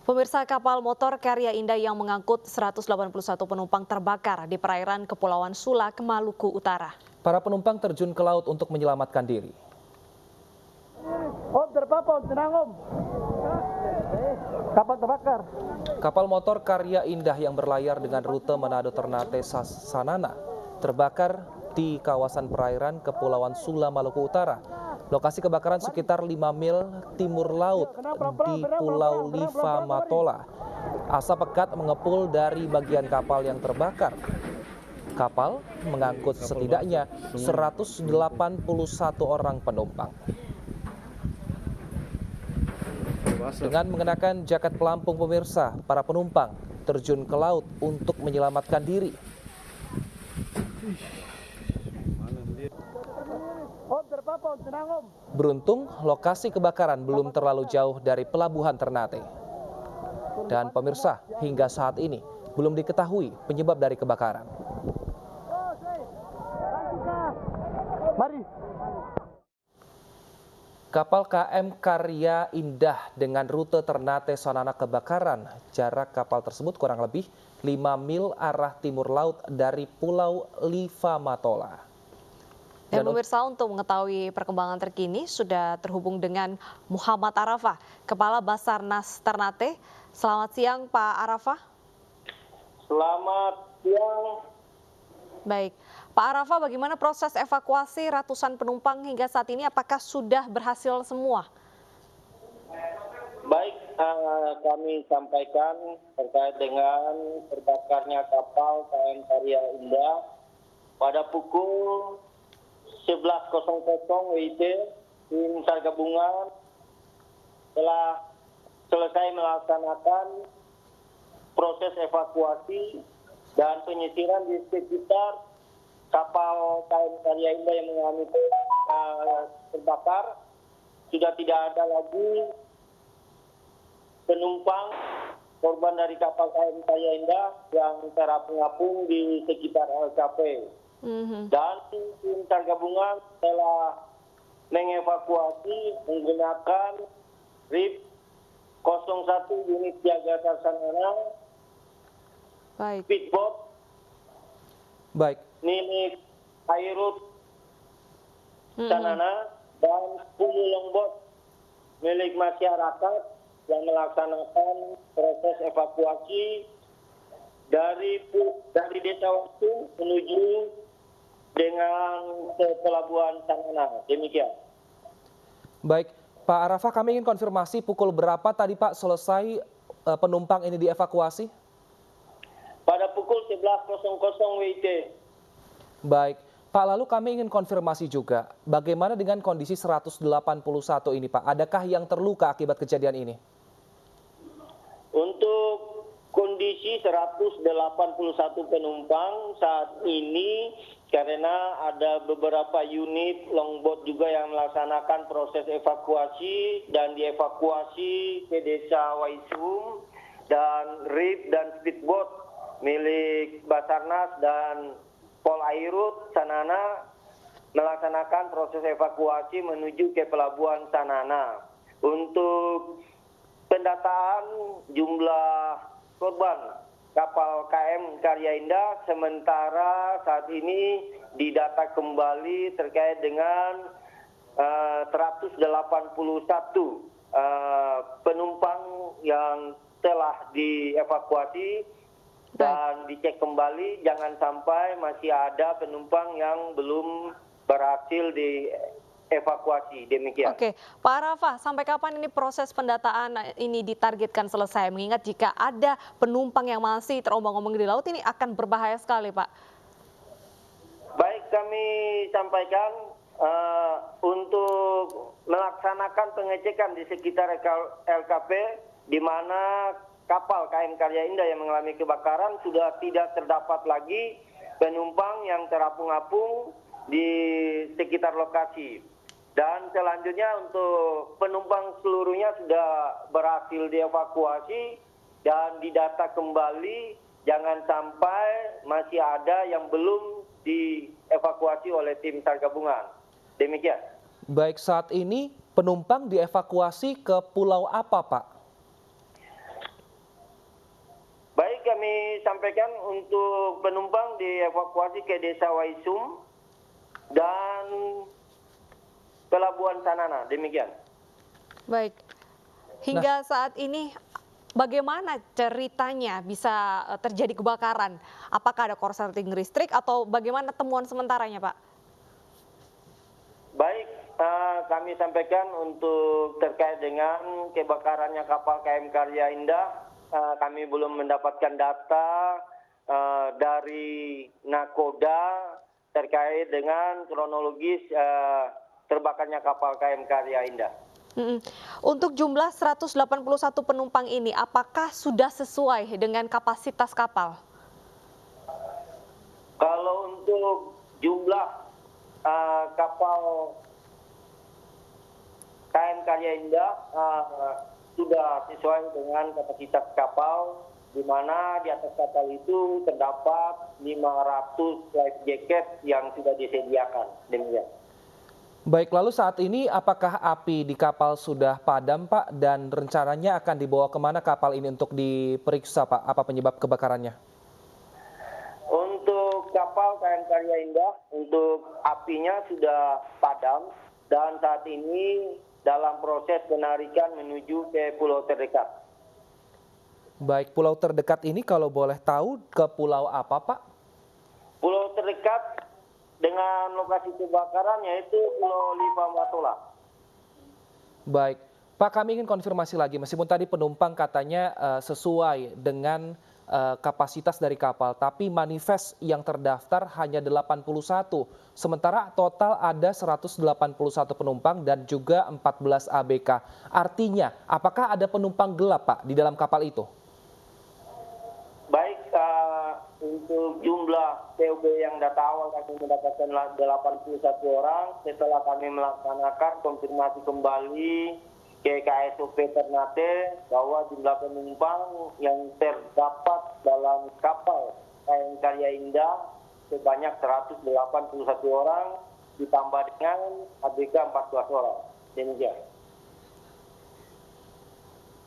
Pemirsa, kapal motor Karya Indah yang mengangkut 181 penumpang terbakar di perairan Kepulauan Sula, Maluku Utara. Para penumpang terjun ke laut untuk menyelamatkan diri. Om, terpapar, tenang om. Kapal terbakar. Kapal motor Karya Indah yang berlayar dengan rute Manado Ternate Sanana terbakar di kawasan perairan Kepulauan Sula, Maluku Utara. Lokasi kebakaran sekitar 5 mil timur laut di Pulau Liva Matola. Asap pekat mengepul dari bagian kapal yang terbakar. Kapal mengangkut setidaknya 181 orang penumpang. Dengan mengenakan jaket pelampung, pemirsa, para penumpang terjun ke laut untuk menyelamatkan diri. Beruntung, lokasi kebakaran belum terlalu jauh dari pelabuhan Ternate. Dan pemirsa, hingga saat ini belum diketahui penyebab dari kebakaran. Mari. Kapal KM Karya Indah dengan rute Ternate Sanana kebakaran. Jarak kapal tersebut kurang lebih 5 mil arah timur laut dari Pulau Liva Matola. Dan pemirsa, untuk mengetahui perkembangan terkini sudah terhubung dengan Muhammad Arafah, Kepala Basarnas Ternate. Selamat siang Pak Arafah. Selamat siang. Baik, Pak Arafah, bagaimana proses evakuasi ratusan penumpang hingga saat ini? Apakah sudah berhasil semua? Baik, kami sampaikan terkait dengan terbakarnya kapal KM Karya Indah pada pukul 11.00 WIB. Tim SAR gabungan telah selesai melaksanakan proses evakuasi dan penyisiran di sekitar kapal KM Karya Indah yang mengalami terbakar. Sudah tidak ada lagi penumpang korban dari kapal KM Karya Indah yang terapung-apung di sekitar LKP. Dan tim SAR gabungan telah mengevakuasi menggunakan RIP 01 unit jaga Sanana, speedboat, milik Airut Sanana, dan 10 longboat milik masyarakat yang melaksanakan proses evakuasi dari Desa Waktu menuju dengan ke Pelabuhan Sanana. Demikian. Baik, Pak Arafah, kami ingin konfirmasi pukul berapa tadi Pak selesai penumpang ini dievakuasi? Pada pukul 11.00 WIB. Baik, Pak, lalu kami ingin konfirmasi juga, bagaimana dengan kondisi 181 ini Pak? Adakah yang terluka akibat kejadian ini? Untuk kondisi 181 penumpang saat ini, karena ada beberapa unit longboat juga yang melaksanakan proses evakuasi dan dievakuasi ke Desa Waisum, dan RIP dan speedboat milik Basarnas dan Pol Airut Sanana melaksanakan proses evakuasi menuju ke Pelabuhan Sanana. Untuk pendataan jumlah korban kapal KM Karya Indah sementara saat ini didata kembali terkait dengan 181 penumpang yang telah dievakuasi. Dan dicek kembali, jangan sampai masih ada penumpang yang belum berhasil dievakuasi. Demikian. Oke, Pak Arafah, sampai kapan ini proses pendataan ini ditargetkan selesai? Mengingat jika ada penumpang yang masih terombang-ombang di laut, ini akan berbahaya sekali, Pak. Baik, kami sampaikan untuk melaksanakan pengecekan di sekitar LKP, di mana kapal KM Karya Indah yang mengalami kebakaran sudah tidak terdapat lagi penumpang yang terapung-apung di sekitar lokasi. Dan selanjutnya untuk penumpang seluruhnya sudah berhasil dievakuasi dan didata kembali, jangan sampai masih ada yang belum dievakuasi oleh tim SAR gabungan. Demikian. Baik, saat ini penumpang dievakuasi ke pulau apa, Pak? sampaikan untuk penumpang dievakuasi ke Desa Waisum dan Pelabuhan Sanana. Demikian. Baik, hingga saat ini bagaimana ceritanya bisa terjadi kebakaran? Apakah ada korsleting listrik atau bagaimana temuan sementaranya, Pak? Baik, kami sampaikan untuk terkait dengan kebakarannya kapal KM Karya Indah, kami belum mendapatkan data dari Nakoda terkait dengan kronologis terbakarnya kapal KM Karya Indah. Untuk jumlah 181 penumpang ini, apakah sudah sesuai dengan kapasitas kapal? Kalau untuk jumlah kapal KM Karya Indah sudah sesuai dengan kapasitas kapal, di mana di atas kapal itu terdapat 500 life jacket yang sudah disediakan. Demikian. Baik, lalu saat ini apakah api di kapal sudah padam, Pak? Dan rencananya akan dibawa kemana kapal ini untuk diperiksa, Pak? Apa penyebab kebakarannya? Untuk kapal KM Karya Indah, untuk apinya sudah padam dan saat ini dalam proses penarikan menuju ke pulau terdekat. Baik, pulau terdekat ini kalau boleh tahu ke pulau apa, Pak? Pulau terdekat dengan lokasi kebakaran yaitu Pulau Lipamatola. Baik, Pak, kami ingin konfirmasi lagi, meskipun tadi penumpang katanya sesuai dengan kapasitas dari kapal, tapi manifest yang terdaftar hanya 81, sementara total ada 181 penumpang dan juga 14 ABK. Artinya, apakah ada penumpang gelap, Pak, di dalam kapal itu? Baik, untuk jumlah PUB yang data awal kami mendapatkan 81 orang. Setelah kami melaksanakan konfirmasi kembali ke KSOP Ternate bahwa jumlah penumpang yang terdapat dalam kapal KM Karya Indah sebanyak 181 orang ditambah dengan ABK 14 orang. Demikian.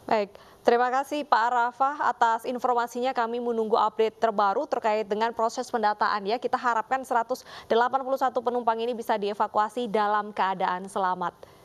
Baik, terima kasih Pak Arafah atas informasinya. Kami menunggu update terbaru terkait dengan proses pendataan ya. Kita harapkan 181 penumpang ini bisa dievakuasi dalam keadaan selamat.